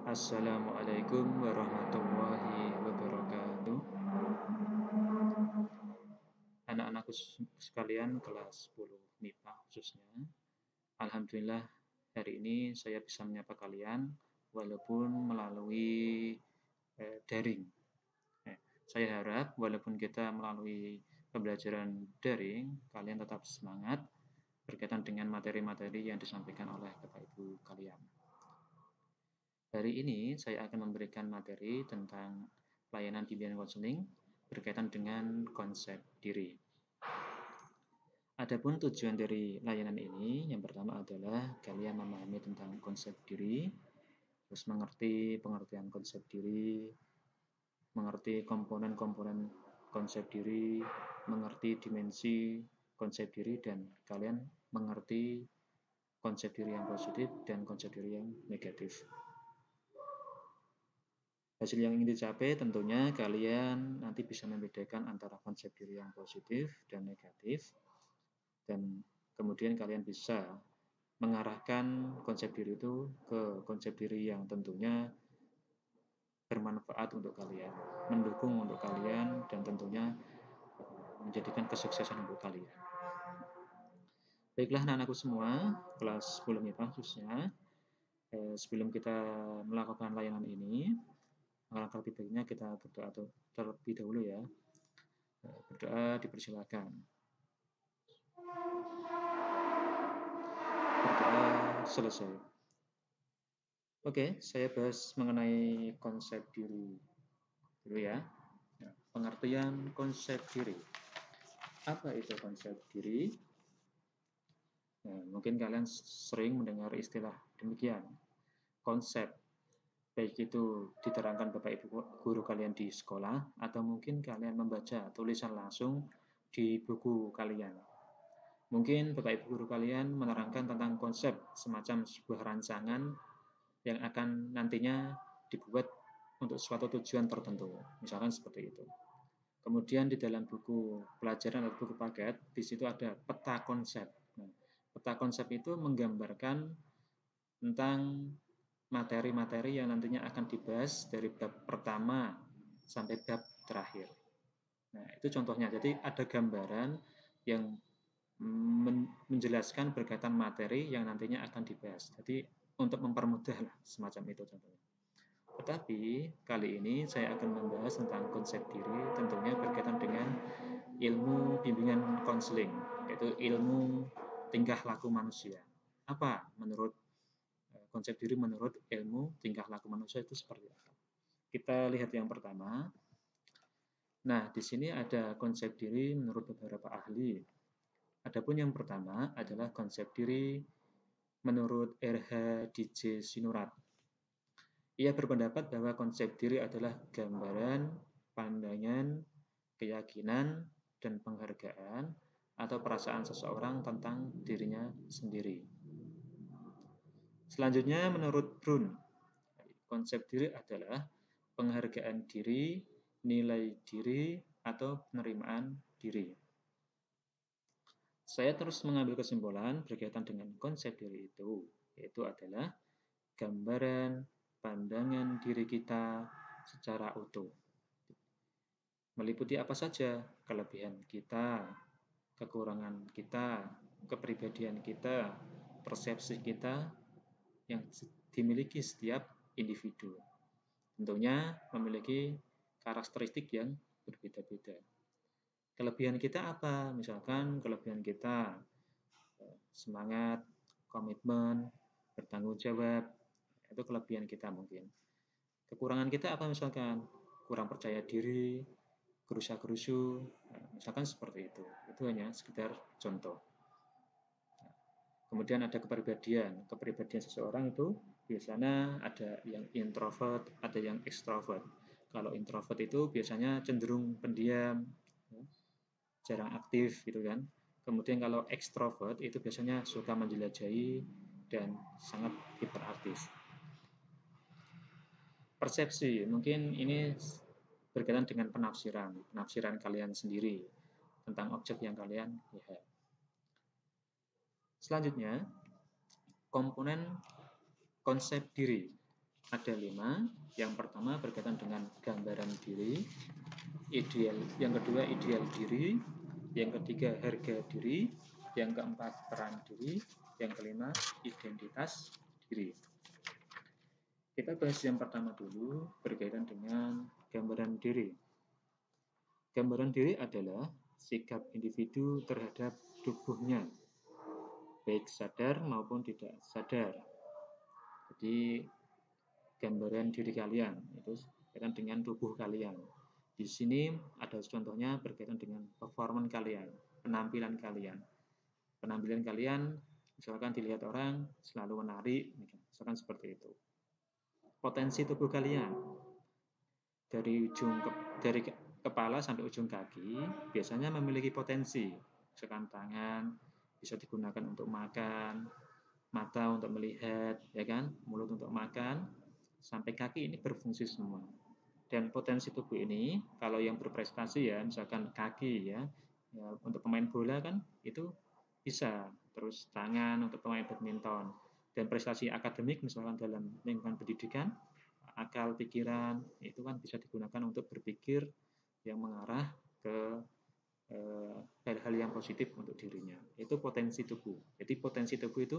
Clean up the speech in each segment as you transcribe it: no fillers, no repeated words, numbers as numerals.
Assalamualaikum warahmatullahi wabarakatuh. Anak-anakku sekalian kelas 10 MIPA khususnya. Alhamdulillah hari ini saya bisa menyapa kalian walaupun melalui daring. Saya harap walaupun kita melalui pembelajaran daring, kalian tetap semangat berkaitan dengan materi-materi yang disampaikan oleh Bapak Ibu kalian. Hari ini saya akan memberikan materi tentang pelayanan bimbingan konseling berkaitan dengan konsep diri. Adapun tujuan dari layanan ini, yang pertama adalah kalian memahami tentang konsep diri, terus mengerti pengertian konsep diri, mengerti komponen-komponen konsep diri, mengerti dimensi konsep diri, dan kalian mengerti konsep diri yang positif dan konsep diri yang negatif. Hasil yang ingin dicapai tentunya kalian nanti bisa membedakan antara konsep diri yang positif dan negatif, dan kemudian kalian bisa mengarahkan konsep diri itu ke konsep diri yang tentunya bermanfaat untuk kalian, mendukung untuk kalian, dan tentunya menjadikan kesuksesan untuk kalian. Baiklah anak-anakku semua, kelas 10 MIPA khususnya, sebelum kita melakukan layanan ini, alangkah lebih baiknya kita berdoa terlebih dahulu ya. Berdoa dipersilakan. Berdoa selesai. Oke, saya bahas mengenai konsep diri dulu ya. Pengertian konsep diri. Apa itu konsep diri? Nah, mungkin kalian sering mendengar istilah demikian. Konsep, baik itu diterangkan Bapak Ibu guru kalian di sekolah, atau mungkin kalian membaca tulisan langsung di buku kalian. Mungkin Bapak Ibu guru kalian menerangkan tentang konsep semacam sebuah rancangan yang akan nantinya dibuat untuk suatu tujuan tertentu, misalkan seperti itu. Kemudian di dalam buku pelajaran atau buku paket, di situ ada peta konsep. Nah, peta konsep itu menggambarkan tentang materi-materi yang nantinya akan dibahas dari bab pertama sampai bab terakhir. Nah, itu contohnya. Jadi ada gambaran yang menjelaskan berkaitan materi yang nantinya akan dibahas. Jadi untuk mempermudah semacam itu contohnya. Tetapi kali ini saya akan membahas tentang konsep diri, tentunya berkaitan dengan ilmu bimbingan konseling, yaitu ilmu tingkah laku manusia. Apa menurut konsep diri menurut ilmu tingkah laku manusia itu seperti apa? Kita lihat yang pertama. Nah, di sini ada konsep diri menurut beberapa ahli. Adapun yang pertama adalah konsep diri menurut R.H. DJ Sinurat. Ia berpendapat bahwa konsep diri adalah gambaran, pandangan, keyakinan, dan penghargaan atau perasaan seseorang tentang dirinya sendiri. Selanjutnya, menurut Brun, konsep diri adalah penghargaan diri, nilai diri, atau penerimaan diri. Saya terus mengambil kesimpulan berkaitan dengan konsep diri itu, yaitu adalah gambaran, pandangan diri kita secara utuh. Meliputi apa saja? Kelebihan kita, kekurangan kita, kepribadian kita, persepsi kita yang dimiliki setiap individu. Tentunya memiliki karakteristik yang berbeda-beda. Kelebihan kita apa? Misalkan kelebihan kita semangat, komitmen, bertanggung jawab, itu kelebihan kita mungkin. Kekurangan kita apa misalkan? Kurang percaya diri, gerusa-gerusu, misalkan seperti itu. Itu hanya sekedar contoh. Kemudian ada kepribadian. Kepribadian seseorang itu biasanya ada yang introvert, ada yang extrovert. Kalau introvert itu biasanya cenderung pendiam, jarang aktif gitu kan. Kemudian kalau extrovert itu biasanya suka menjelajahi dan sangat hiperaktif. Persepsi, mungkin ini berkaitan dengan penafsiran kalian sendiri tentang objek yang kalian lihat. Selanjutnya, komponen konsep diri. Ada 5. Yang pertama berkaitan dengan gambaran diri, ideal. Yang kedua ideal diri, yang ketiga harga diri, yang keempat peran diri, yang kelima identitas diri. Kita bahas yang pertama dulu, berkaitan dengan gambaran diri. Gambaran diri adalah sikap individu terhadap tubuhnya, baik sadar maupun tidak sadar. Jadi gambaran diri kalian itu berkaitan dengan tubuh kalian. Di sini ada contohnya berkaitan dengan performance kalian, penampilan kalian. Penampilan kalian misalkan dilihat orang selalu menarik, misalkan seperti itu. Potensi tubuh kalian dari kepala sampai ujung kaki biasanya memiliki potensi. Misalkan tangan bisa digunakan untuk makan, mata untuk melihat, ya kan, mulut untuk makan, sampai kaki ini berfungsi semua. Dan potensi tubuh ini kalau yang berprestasi ya, misalkan kaki ya untuk pemain bola kan itu bisa, terus tangan untuk pemain badminton, dan prestasi akademik misalkan dalam lingkungan pendidikan, akal pikiran itu kan bisa digunakan untuk berpikir yang mengarah ke hal-hal yang positif untuk dirinya. Itu potensi tubuh. Jadi potensi tubuh itu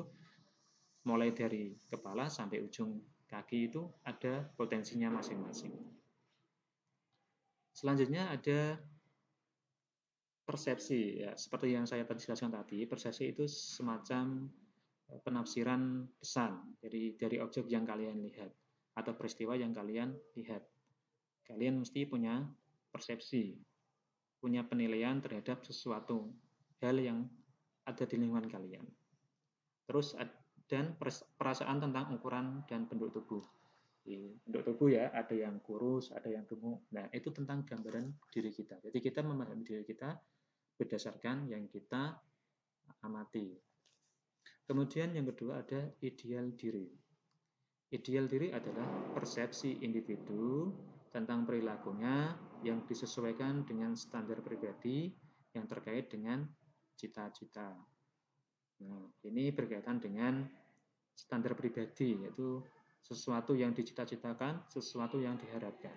mulai dari kepala sampai ujung kaki itu ada potensinya masing-masing. Selanjutnya ada persepsi, ya seperti yang saya jelaskan tadi. Persepsi itu semacam penafsiran pesan dari objek yang kalian lihat atau peristiwa yang kalian lihat. Kalian mesti punya persepsi, punya penilaian terhadap sesuatu hal yang ada di lingkungan kalian. Terus dan perasaan tentang ukuran dan bentuk tubuh. Bentuk tubuh ya, ada yang kurus, ada yang gemuk. Nah, itu tentang gambaran diri kita. Jadi kita memahami diri kita berdasarkan yang kita amati. Kemudian yang kedua ada ideal diri. Ideal diri adalah persepsi individu tentang perilakunya yang disesuaikan dengan standar pribadi yang terkait dengan cita-cita. Nah, ini berkaitan dengan standar pribadi, yaitu sesuatu yang dicita-citakan, sesuatu yang diharapkan.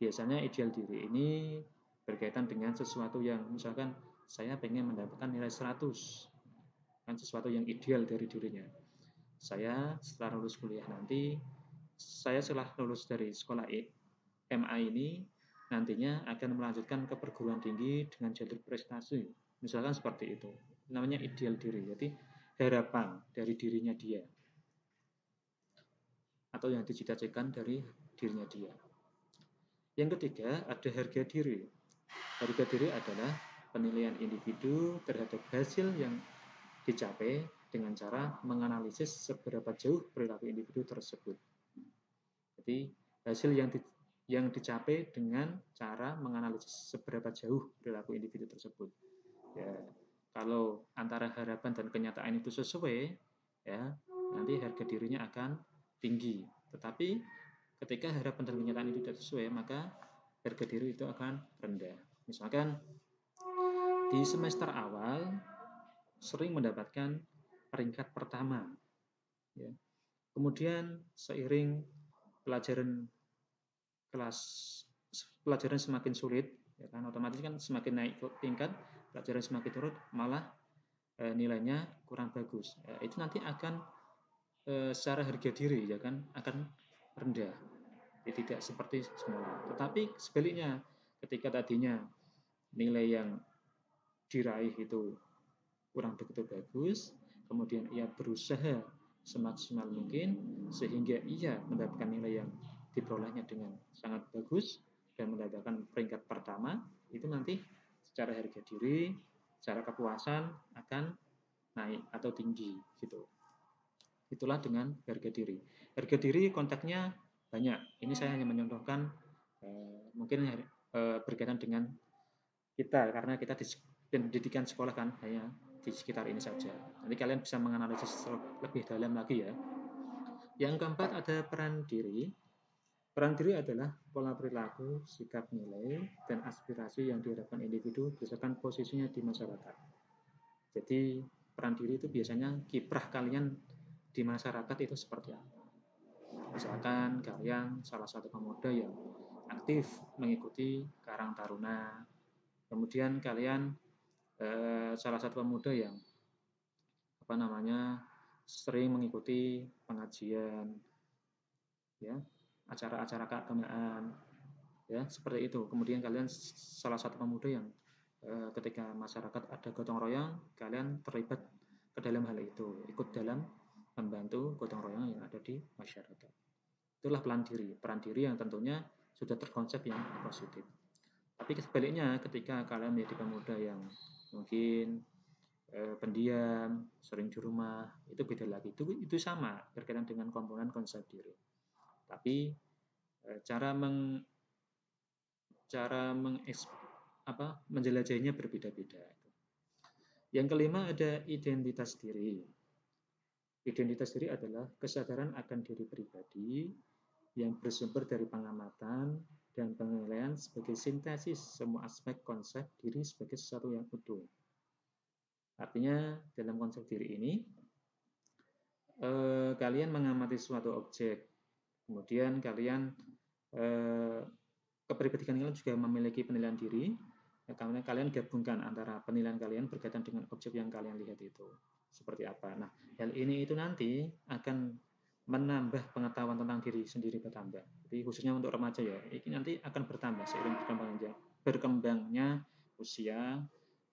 Biasanya ideal diri ini berkaitan dengan sesuatu yang misalkan saya pengen mendapatkan nilai 100, kan sesuatu yang ideal dari dirinya. Saya setelah lulus kuliah nanti, saya setelah lulus dari sekolah MA ini, nantinya akan melanjutkan ke perguruan tinggi dengan jalur prestasi. Misalkan seperti itu. Namanya ideal diri. Jadi harapan dari dirinya dia. Atau yang dicita-citakan dari dirinya dia. Yang ketiga, ada harga diri. Harga diri adalah penilaian individu terhadap hasil yang dicapai dengan cara menganalisis seberapa jauh perilaku individu tersebut. Jadi hasil yang dicapai dengan cara menganalisis seberapa jauh perilaku individu tersebut. Ya, kalau antara harapan dan kenyataan itu sesuai, ya nanti harga dirinya akan tinggi. Tetapi ketika harapan dan kenyataan itu tidak sesuai, maka harga diri itu akan rendah. Misalkan di semester awal sering mendapatkan peringkat pertama, ya. Kemudian seiring pelajaran semakin sulit, ya kan, otomatis kan semakin naik tingkat, pelajaran semakin turun, malah nilainya kurang bagus. Itu nanti akan secara harga diri ya kan akan rendah, ya, tidak seperti semula. Tetapi sebaliknya, ketika tadinya nilai yang diraih itu kurang begitu bagus, kemudian ia berusaha semaksimal mungkin sehingga ia mendapatkan nilai yang diperolehnya dengan sangat bagus dan mendapatkan peringkat pertama, itu nanti secara harga diri, secara kepuasan akan naik atau tinggi gitu. Itulah dengan harga diri. Harga diri konteksnya banyak. Ini saya hanya menyontohkan mungkin berkaitan dengan kita karena kita di pendidikan sekolah kan hanya di sekitar ini saja. Nanti kalian bisa menganalisis lebih dalam lagi ya. Yang keempat ada peran diri. Peran diri adalah pola perilaku, sikap nilai, dan aspirasi yang diharapkan individu berdasarkan posisinya di masyarakat. Jadi peran diri itu biasanya kiprah kalian di masyarakat itu seperti apa. Misalkan kalian salah satu pemuda yang aktif mengikuti Karang Taruna, kemudian kalian salah satu pemuda yang sering mengikuti pengajian, ya, acara-acara keagamaan, ya, seperti itu. Kemudian kalian salah satu pemuda yang ketika masyarakat ada gotong royong, kalian terlibat ke dalam hal itu, ikut dalam membantu gotong royong yang ada di masyarakat. Itulah peran diri yang tentunya sudah terkonsep yang positif. Tapi sebaliknya, ketika kalian menjadi pemuda yang mungkin pendiam, sering di rumah, itu beda lagi. Itu sama berkaitan dengan komponen konsep diri. Tapi cara menjelajahinya berbeda-beda. Yang kelima ada identitas diri. Identitas diri adalah kesadaran akan diri pribadi yang bersumber dari pengamatan dan penilaian sebagai sintesis semua aspek konsep diri sebagai sesuatu yang utuh. Artinya dalam konsep diri ini kalian mengamati suatu objek, kemudian kalian kepribadian kalian juga memiliki penilaian diri, karena kalian gabungkan antara penilaian kalian berkaitan dengan objek yang kalian lihat itu seperti apa. Nah, hal ini itu nanti akan menambah pengetahuan tentang diri sendiri bertambah. Jadi khususnya untuk remaja ya, ini nanti akan bertambah seiring berkembangnya usia,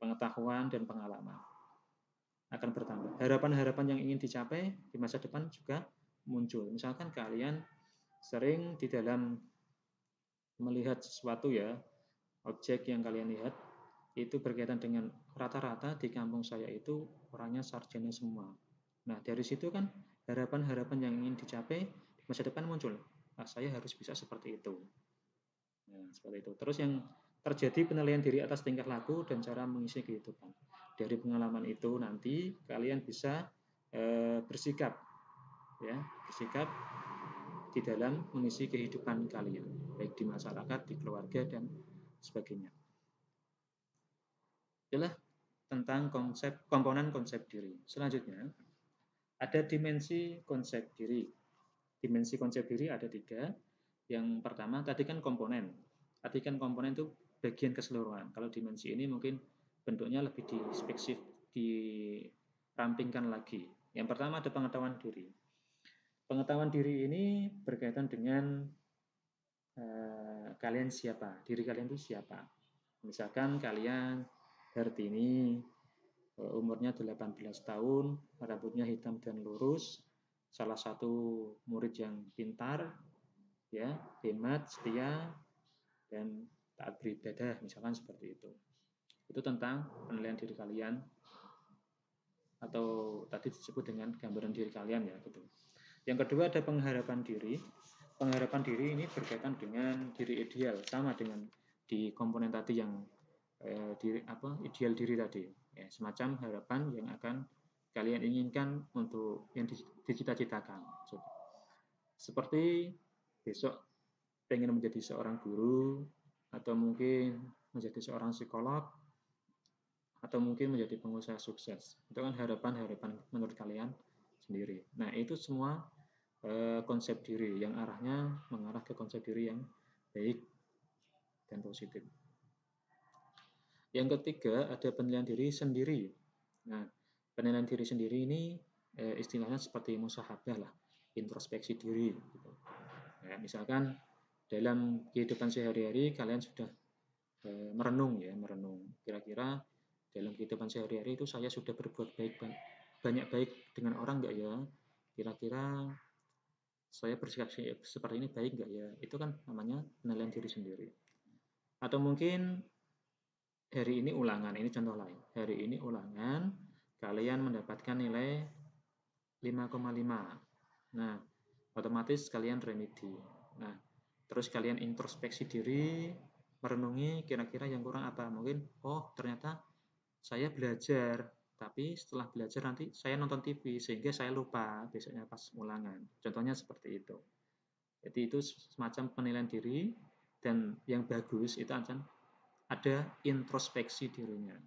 pengetahuan dan pengalaman akan bertambah. Harapan-harapan yang ingin dicapai di masa depan juga muncul. Misalkan kalian sering di dalam melihat sesuatu ya, objek yang kalian lihat itu berkaitan dengan rata-rata di kampung saya itu orangnya sarjana semua. Nah, dari situ kan harapan-harapan yang ingin dicapai di masa depan muncul. Nah, saya harus bisa seperti itu. Nah, seperti itu. Terus yang terjadi penilaian diri atas tingkah laku dan cara mengisi kehidupan. Dari pengalaman itu nanti kalian bisa bersikap di dalam mengisi kehidupan kalian, baik di masyarakat, di keluarga dan sebagainya. Itulah tentang komponen konsep diri. Selanjutnya ada dimensi konsep diri. Dimensi konsep diri ada 3. Yang pertama tadi kan komponen. Tadi kan komponen itu bagian keseluruhan. Kalau dimensi ini mungkin bentuknya lebih dirampingkan lagi. Yang pertama ada pengetahuan diri. Pengetahuan diri ini berkaitan dengan kalian siapa, diri kalian itu siapa. Misalkan kalian Hartini, umurnya 18 tahun, rambutnya hitam dan lurus, salah satu murid yang pintar, ya, hemat, setia, dan taat beribadah, misalkan seperti itu. Itu tentang penilaian diri kalian, atau tadi disebut dengan gambaran diri kalian ya, gitu. Yang kedua ada pengharapan diri. Pengharapan diri ini berkaitan dengan diri ideal, sama dengan di komponen tadi yang ideal diri tadi. Ya, semacam harapan yang akan kalian inginkan untuk yang dicita-citakan. Seperti besok pengen menjadi seorang guru, atau mungkin menjadi seorang psikolog, atau mungkin menjadi pengusaha sukses. Itu kan harapan-harapan menurut kalian sendiri. Nah, itu semua konsep diri yang arahnya mengarah ke konsep diri yang baik dan positif. Yang ketiga ada penilaian diri sendiri. Nah, penilaian diri sendiri ini istilahnya seperti musahabah lah, introspeksi diri. Gitu. Nah, misalkan dalam kehidupan sehari-hari kalian sudah merenung. Kira-kira dalam kehidupan sehari-hari itu saya sudah berbuat banyak baik dengan orang nggak ya? Kira-kira saya bersikap seperti ini baik nggak ya? Itu kan namanya penilaian diri sendiri. Atau mungkin hari ini ulangan, ini contoh lain. Hari ini ulangan, kalian mendapatkan nilai 5,5. Nah, otomatis kalian remedi. Nah, terus kalian introspeksi diri, merenungi kira-kira yang kurang apa. Mungkin, ternyata saya belajar, tapi setelah belajar nanti saya nonton TV, sehingga saya lupa besoknya pas ulangan. Contohnya seperti itu. Jadi itu semacam penilaian diri, dan yang bagus itu akan ada introspeksi dirinya.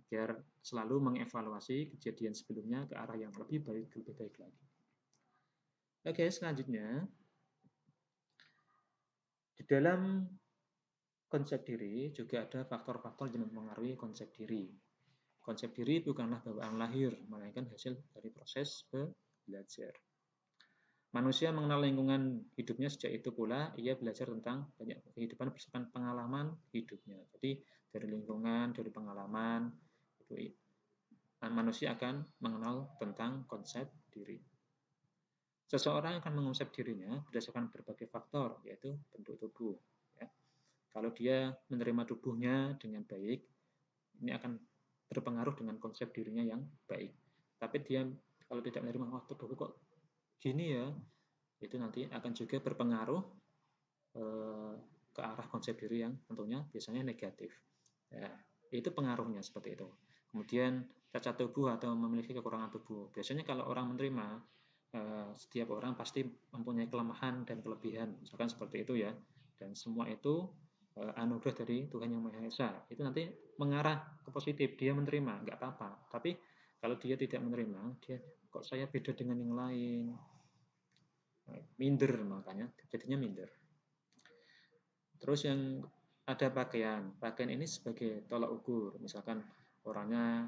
Agar selalu mengevaluasi kejadian sebelumnya ke arah yang lebih baik lagi. Oke, selanjutnya di dalam konsep diri juga ada faktor-faktor yang mempengaruhi konsep diri. Konsep diri bukanlah bawaan lahir, melainkan hasil dari proses belajar. Manusia mengenal lingkungan hidupnya, sejak itu pula ia belajar tentang banyak kehidupan berdasarkan pengalaman hidupnya. Jadi dari lingkungan, dari pengalaman, itu manusia akan mengenal tentang konsep diri. Seseorang akan mengonsep dirinya berdasarkan berbagai faktor, yaitu bentuk tubuh. Ya. Kalau dia menerima tubuhnya dengan baik, ini akan berpengaruh dengan konsep dirinya yang baik. Tapi dia kalau tidak menerima, oh, tubuhku kok gini ya, itu nanti akan juga berpengaruh ke arah konsep diri yang tentunya biasanya negatif. Ya, itu pengaruhnya seperti itu. Kemudian cacat tubuh atau memiliki kekurangan tubuh. Biasanya kalau orang menerima, setiap orang pasti mempunyai kelemahan dan kelebihan, misalkan seperti itu ya. Dan semua itu anugerah dari Tuhan Yang Maha Esa. Itu nanti mengarah ke positif, dia menerima, nggak apa-apa. Tapi kalau dia tidak menerima, dia kok saya beda dengan yang lain, minder, makanya jadinya minder. Terus yang ada pakaian ini sebagai tolak ukur. Misalkan orangnya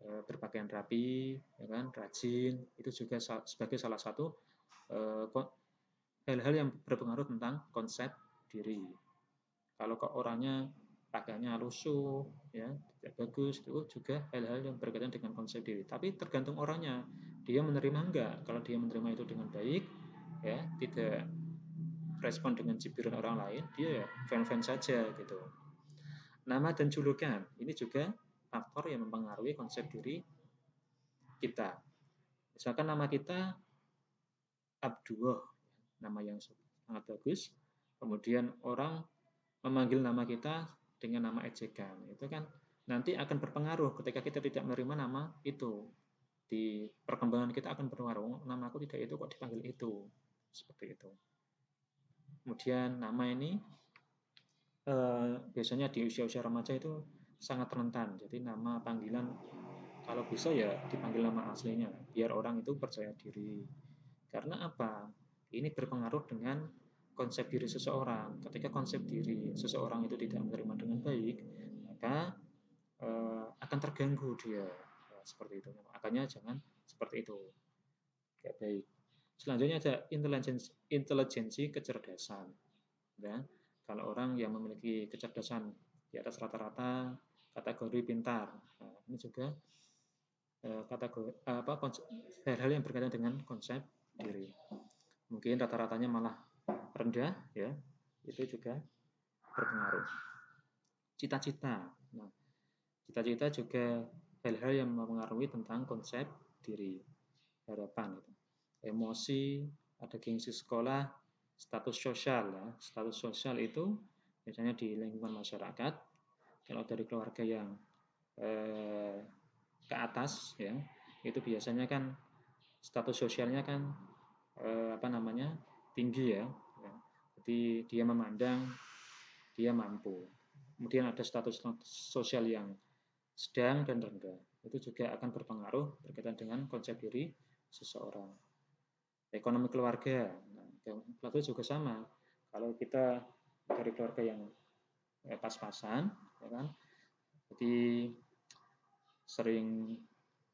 berpakaian rapi, ya kan, rajin, itu juga sebagai salah satu hal-hal yang berpengaruh tentang konsep diri. Kalau kok orangnya pakaiannya lusuh, ya tidak bagus, itu juga hal-hal yang berkaitan dengan konsep diri. Tapi tergantung orangnya, dia menerima enggak. Kalau dia menerima itu dengan baik, ya tidak respon dengan cibiran orang lain, dia ya fan-fan saja gitu. Nama dan julukan ini juga faktor yang mempengaruhi konsep diri kita. Misalkan nama kita Abdullah, nama yang sangat bagus. Kemudian orang memanggil nama kita dengan nama ejekan. Itu kan nanti akan berpengaruh ketika kita tidak menerima nama itu. Di perkembangan kita akan berpengaruh, nama aku tidak itu kok dipanggil itu. Seperti itu. Kemudian nama ini biasanya di usia-usia remaja itu sangat rentan. Jadi nama panggilan kalau bisa ya dipanggil nama aslinya, biar orang itu percaya diri. Karena apa? Ini berpengaruh dengan konsep diri seseorang. Ketika konsep diri seseorang itu tidak menerima dengan baik, maka akan terganggu dia. Ya, seperti itu. Makanya jangan seperti itu. Gak baik. Selanjutnya ada intelijensi kecerdasan. Ya. Kalau orang yang memiliki kecerdasan di atas rata-rata, kategori pintar. Nah, ini juga kategori hal-hal yang berkaitan dengan konsep diri. Mungkin rata-ratanya malah rendah, ya, itu juga berpengaruh. Cita-cita. Nah, cita-cita juga hal-hal yang mempengaruhi tentang konsep diri, harapan, emosi, ada gengsi sekolah, status sosial. Ya. Status sosial itu misalnya di lingkungan masyarakat, kalau dari keluarga yang ke atas, ya, itu biasanya kan status sosialnya kan tinggi, ya. Jadi dia memandang dia mampu. Kemudian ada status sosial yang sedang dan rendah. Itu juga akan berpengaruh berkaitan dengan konsep diri seseorang. Ekonomi keluarga, keluarga juga sama. Kalau kita dari keluarga yang pas-pasan, ya kan, jadi sering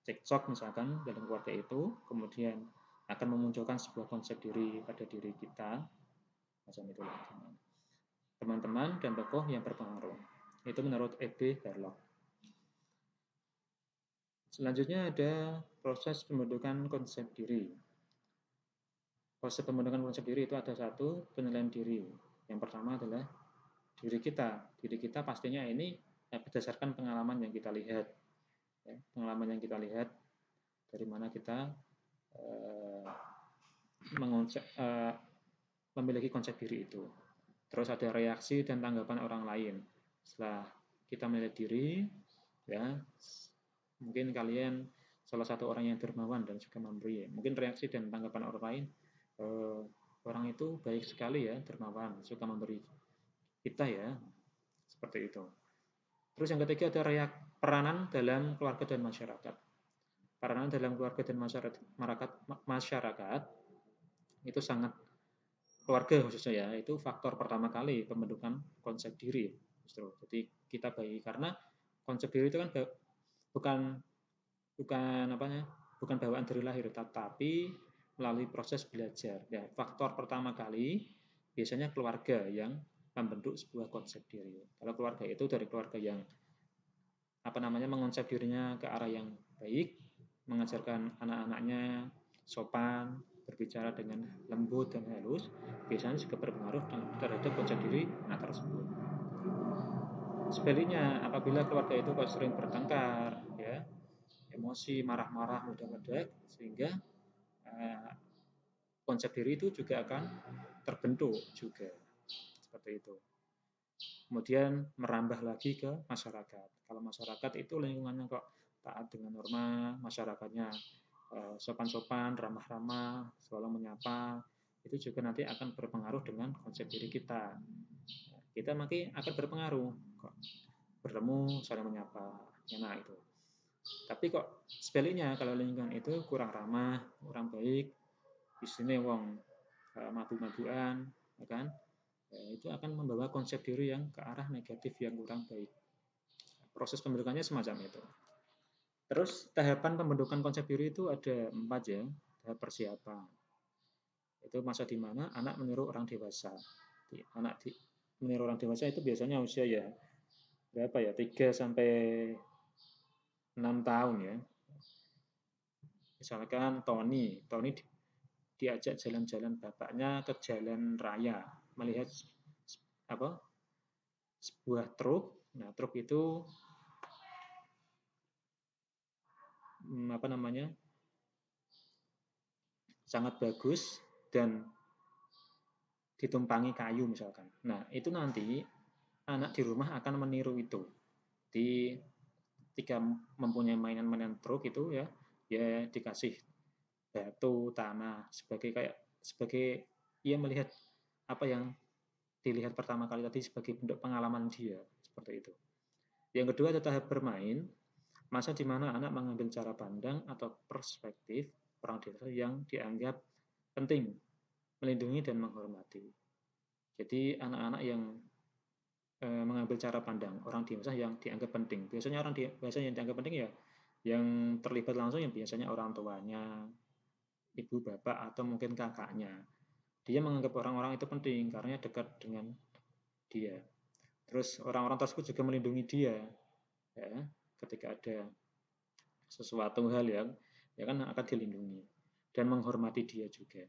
cekcok misalkan dalam keluarga itu, kemudian akan memunculkan sebuah konsep diri pada diri kita, macam itulah. Teman-teman dan tokoh yang berpengaruh. Itu menurut E.B. Harlock. Selanjutnya ada proses pembentukan konsep diri. Proses pembentukan konsep diri itu ada satu, penilaian diri. Yang pertama adalah diri kita. Diri kita pastinya ini berdasarkan pengalaman yang kita lihat. Ya, pengalaman yang kita lihat dari mana kita memiliki konsep diri itu. Terus ada reaksi dan tanggapan orang lain. Setelah kita melihat diri, ya, mungkin kalian salah satu orang yang dermawan dan juga memberi. Mungkin reaksi dan tanggapan orang lain, orang itu baik sekali ya, dermawan, suka memberi kita ya, seperti itu. Terus yang ketiga ada peranan dalam keluarga dan masyarakat. Peranan dalam keluarga dan masyarakat Itu sangat keluarga khususnya ya, itu faktor pertama kali pembentukan konsep diri justru. Jadi kita bayi karena konsep diri itu kan bukan bukan apanya bukan bawaan dari lahir, tetapi melalui proses belajar. Ya, faktor pertama kali biasanya keluarga yang membentuk sebuah konsep diri. Kalau keluarga itu dari keluarga yang mengonsep dirinya ke arah yang baik, mengajarkan anak-anaknya sopan, berbicara dengan lembut dan halus, biasanya juga berpengaruh terhadap konsep diri anak tersebut. Sebaliknya, apabila keluarga itu kok sering bertengkar, ya, emosi, marah-marah, meledak-ledak, sehingga konsep diri itu juga akan terbentuk juga seperti itu. Kemudian merambah lagi ke masyarakat. Kalau masyarakat itu lingkungannya kok taat dengan norma, masyarakatnya sopan-sopan, ramah-ramah, selalu menyapa, itu juga nanti akan berpengaruh dengan konsep diri kita. Kita makin akan berpengaruh, kok bertemu, saling menyapa, enak itu. Tapi kok sebaliknya kalau lingkungan itu kurang ramah, kurang baik, di sini wong mabuk-mabukan, ya kan? Itu akan membawa konsep diri yang ke arah negatif yang kurang baik. Proses pembentukannya semacam itu. Terus tahapan pembentukan konsep diri itu ada 4 ya, tahap persiapan. Itu masa di mana anak meniru orang dewasa. Meniru orang dewasa itu biasanya usia ya berapa ya, 3 sampai 6 tahun ya. Misalkan Tony diajak jalan-jalan bapaknya ke jalan raya, melihat sebuah truk. Nah, truk itu sangat bagus dan ditumpangi kayu misalkan. Nah, itu nanti anak di rumah akan meniru itu. Ketika mempunyai mainan-mainan truk itu ya dikasih batu, tanah sebagai ia melihat apa yang dilihat pertama kali tadi sebagai bentuk pengalaman dia, seperti itu. Yang kedua ada tahap bermain, masa di mana anak mengambil cara pandang atau perspektif orang dewasa yang dianggap penting, melindungi dan menghormati. Jadi anak-anak yang mengambil cara pandang orang dewasa yang dianggap penting. Biasanya orang dewasa yang dianggap penting ya yang terlibat langsung yang biasanya orang tuanya, ibu bapak atau mungkin kakaknya. Dia menganggap orang-orang itu penting karena dekat dengan dia. Terus orang-orang tersebut juga melindungi dia ya, ketika ada sesuatu hal yang ya kan akan dilindungi dan menghormati dia juga.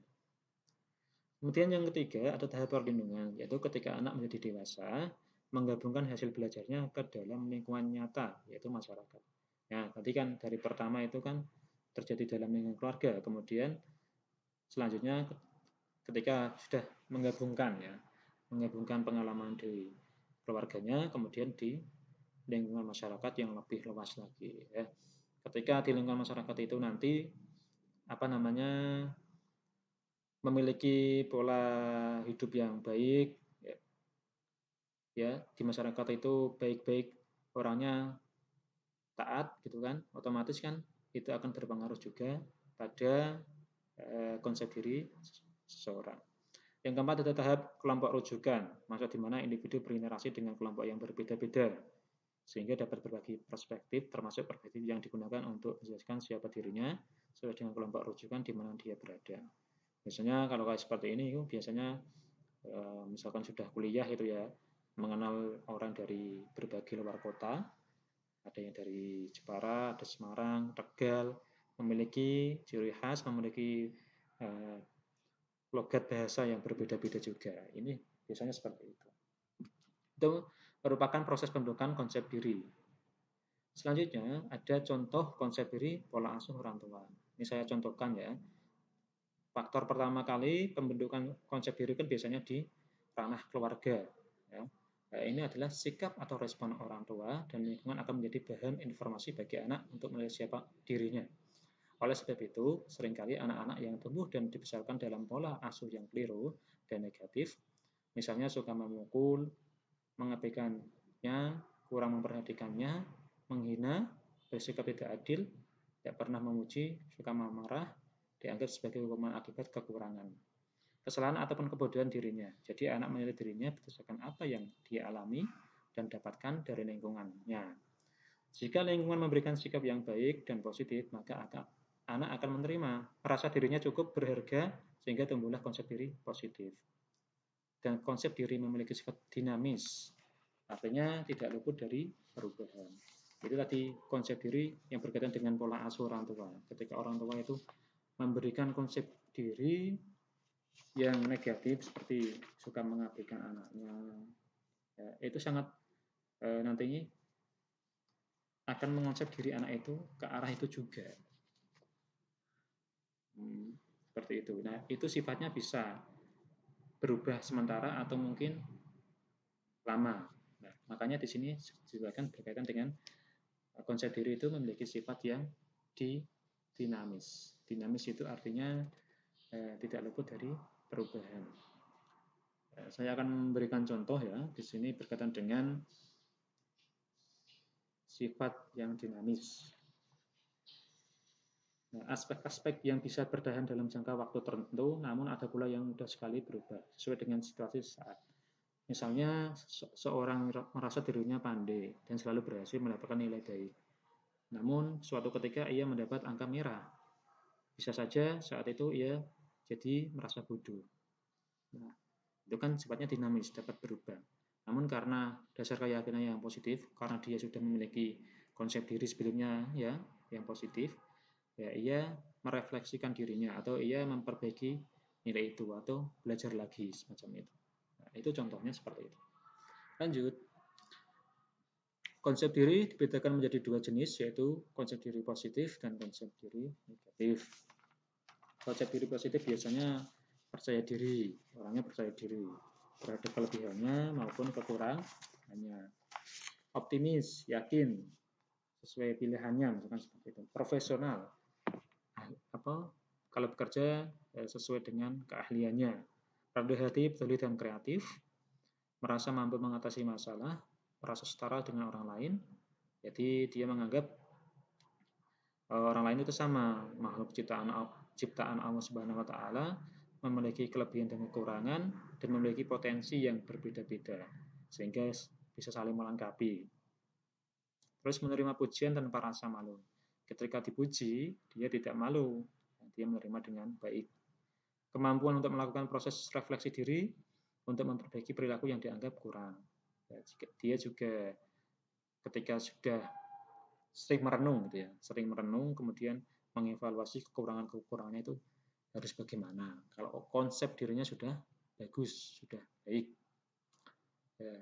Kemudian yang ketiga ada tahap perlindungan, yaitu ketika anak menjadi dewasa, menggabungkan hasil belajarnya ke dalam lingkungan nyata, yaitu masyarakat. Nah, tadi kan dari pertama itu kan terjadi dalam lingkungan keluarga, kemudian selanjutnya ketika sudah menggabungkan pengalaman di keluarganya, kemudian di lingkungan masyarakat yang lebih luas lagi. Ya. Ketika di lingkungan masyarakat itu nanti memiliki pola hidup yang baik, ya di masyarakat itu baik-baik orangnya taat gitu kan, otomatis kan itu akan berpengaruh juga pada konsep diri seseorang. Yang keempat ada tahap kelompok rujukan, masa di mana individu berinteraksi dengan kelompok yang berbeda-beda sehingga dapat berbagi perspektif termasuk perspektif yang digunakan untuk menjelaskan siapa dirinya sesuai dengan kelompok rujukan di mana dia berada. Biasanya kalau kayak seperti ini biasanya misalkan sudah kuliah itu ya, mengenal orang dari berbagai luar kota, ada yang dari Jepara, ada Semarang, Tegal, memiliki ciri khas, memiliki logat bahasa yang berbeda-beda juga. Ini biasanya seperti itu. Itu merupakan proses pembentukan konsep diri. Selanjutnya ada contoh konsep diri pola asuh orang tua. Ini saya contohkan ya. Faktor pertama kali pembentukan konsep diri kan biasanya di ranah keluarga. Ya. Nah, ini adalah sikap atau respon orang tua dan lingkungan akan menjadi bahan informasi bagi anak untuk menilai siapa dirinya. Oleh sebab itu, seringkali anak-anak yang tumbuh dan dibesarkan dalam pola asuh yang keliru dan negatif, misalnya suka memukul, mengabaikannya, kurang memperhatikannya, menghina, bersikap tidak adil, tidak pernah memuji, suka marah, dianggap sebagai hukuman akibat kekurangan. kesalahan ataupun kebodohan dirinya. Jadi anak menilai dirinya berdasarkan apa yang dia alami dan dapatkan dari lingkungannya. Jika lingkungan memberikan sikap yang baik dan positif, maka anak akan menerima, merasa dirinya cukup berharga sehingga tumbuhlah konsep diri positif. Dan konsep diri memiliki sifat dinamis, artinya tidak luput dari perubahan. Itu tadi konsep diri yang berkaitan dengan pola asuh orang tua. Ketika orang tua itu memberikan konsep diri yang negatif seperti suka mengabaikan anaknya, ya, itu sangat nantinya akan mengonsep diri anak itu ke arah itu juga. Seperti itu. Nah, itu sifatnya bisa berubah sementara atau mungkin lama. Nah, makanya di sini disebutkan berkaitan dengan konsep diri itu memiliki sifat yang dinamis. Dinamis itu artinya tidak luput dari perubahan. Saya akan memberikan contoh ya. Di sini berkaitan dengan sifat yang dinamis. Nah, aspek-aspek yang bisa bertahan dalam jangka waktu tertentu, namun ada pula yang mudah sekali berubah sesuai dengan situasi saat. Misalnya, seorang merasa dirinya pandai dan selalu berhasil mendapatkan nilai baik. Namun, suatu ketika ia mendapat angka merah. Bisa saja saat itu ia jadi merasa bodoh. Nah, itu kan sifatnya dinamis, dapat berubah. Namun karena dasar keyakinan yang positif, karena dia sudah memiliki konsep diri sebelumnya ya yang positif, ya ia merefleksikan dirinya atau ia memperbaiki nilai itu atau belajar lagi semacam itu. Nah, itu contohnya seperti itu. Lanjut. Konsep diri dibedakan menjadi dua jenis, yaitu konsep diri positif dan konsep diri negatif. Konsep diri positif biasanya percaya diri, orangnya percaya diri terhadap kelebihannya maupun kekurangannya. Optimis, yakin sesuai pilihannya, misalkan seperti itu. Profesional, kalau bekerja sesuai dengan keahliannya. Rendah hati, peduli dan kreatif, merasa mampu mengatasi masalah, merasa setara dengan orang lain. Jadi dia menganggap orang lain itu sama, makhluk ciptaan Allah Subhanahu wa taala, memiliki kelebihan dan kekurangan dan memiliki potensi yang berbeda-beda sehingga bisa saling melengkapi. Terus menerima pujian tanpa rasa malu. Ketika dipuji, dia tidak malu, dia menerima dengan baik. Kemampuan untuk melakukan proses refleksi diri untuk memperbaiki perilaku yang dianggap kurang. Dia juga ketika sudah sering merenung gitu ya, sering merenung kemudian mengevaluasi kekurangannya itu harus bagaimana. Kalau konsep dirinya sudah bagus, sudah baik. Ya.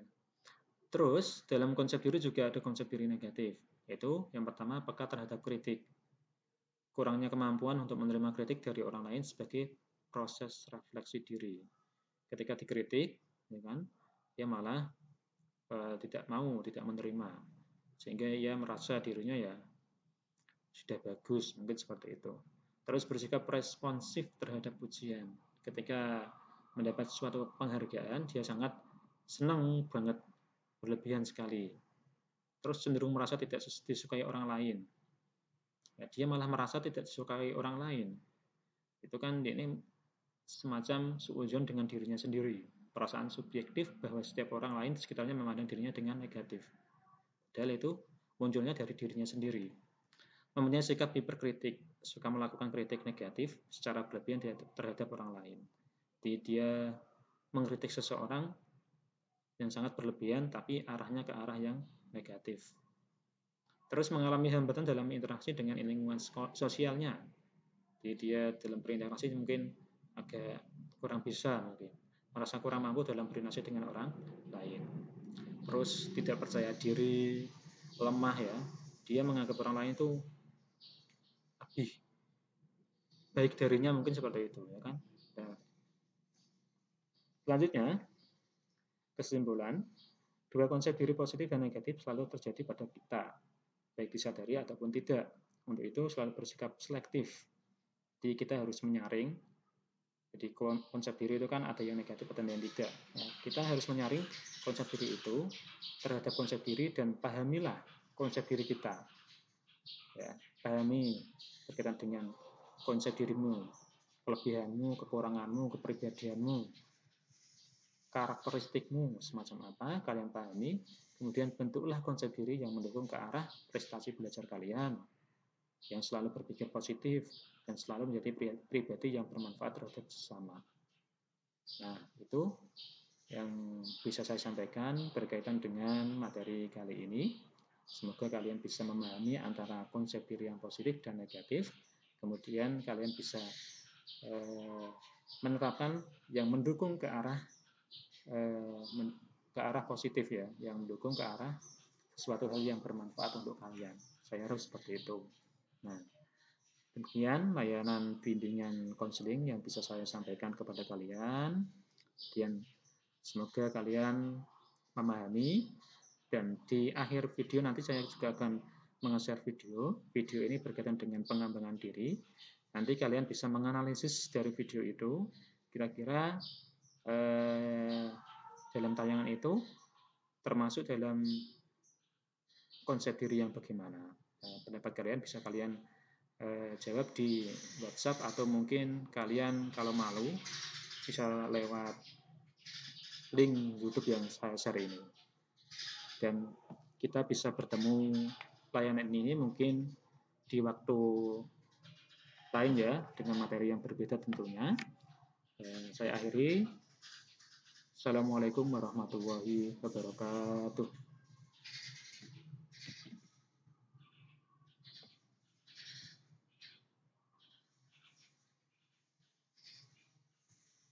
Terus dalam konsep diri juga ada konsep diri negatif, yaitu yang pertama peka terhadap kritik. Kurangnya kemampuan untuk menerima kritik dari orang lain sebagai proses refleksi diri. Ketika dikritik, ya kan, dia malah tidak mau, tidak menerima, sehingga ia merasa dirinya ya sudah bagus, mungkin seperti itu. Terus bersikap responsif terhadap pujian. Ketika mendapat suatu penghargaan, dia sangat senang banget, berlebihan sekali. Terus cenderung merasa tidak disukai orang lain. Ya, dia malah merasa tidak disukai orang lain. Itu kan ini semacam suudzon dengan dirinya sendiri. Perasaan subjektif bahwa setiap orang lain di sekitarnya memandang dirinya dengan negatif. Padahal itu munculnya dari dirinya sendiri. Mempunyai sikap hiperkritik, suka melakukan kritik negatif secara berlebihan terhadap orang lain. Jadi dia mengkritik seseorang yang sangat berlebihan, tapi arahnya ke arah yang negatif. Terus mengalami hambatan dalam interaksi dengan lingkungan sosialnya. Jadi dia dalam berinteraksi mungkin agak kurang bisa, mungkin merasa kurang mampu dalam berinteraksi dengan orang lain. Terus tidak percaya diri, lemah ya. Dia menganggap orang lain itu lebih baik darinya, mungkin seperti itu ya kan. Nah, selanjutnya kesimpulan, dua konsep diri positif dan negatif selalu terjadi pada kita, baik disadari ataupun tidak. Untuk itu selalu bersikap selektif. Jadi kita harus menyaring. Jadi konsep diri itu kan ada yang negatif dan yang tidak. Nah, kita harus menyaring konsep diri itu terhadap konsep diri dan pahamilah konsep diri kita. Ya, pahami berkaitan dengan konsep dirimu. kelebihanmu, kekuranganmu, kepribadianmu, karakteristikmu semacam apa, kalian pahami, kemudian bentuklah konsep diri yang mendukung ke arah prestasi belajar kalian, yang selalu berpikir positif, dan selalu menjadi pribadi yang bermanfaat terhadap sesama. Nah, itu yang bisa saya sampaikan berkaitan dengan materi kali ini. Semoga kalian bisa memahami antara konsep diri yang positif dan negatif, kemudian kalian bisa menerapkan yang mendukung ke arah positif ya, yang mendukung ke arah suatu hal yang bermanfaat untuk kalian. Saya harus seperti itu. Nah, demikian layanan bimbingan konseling yang bisa saya sampaikan kepada kalian. Dan semoga kalian memahami, dan di akhir video nanti saya juga akan meng-share video. Video ini berkaitan dengan pengembangan diri. Nanti kalian bisa menganalisis dari video itu, kira-kira dalam tayangan itu termasuk dalam konsep diri yang bagaimana. Pendapat kalian bisa kalian jawab di WhatsApp, atau mungkin kalian kalau malu bisa lewat link YouTube yang saya share ini. Dan kita bisa bertemu layanan ini mungkin di waktu lain ya, dengan materi yang berbeda tentunya. Saya akhiri. Assalamualaikum warahmatullahi wabarakatuh.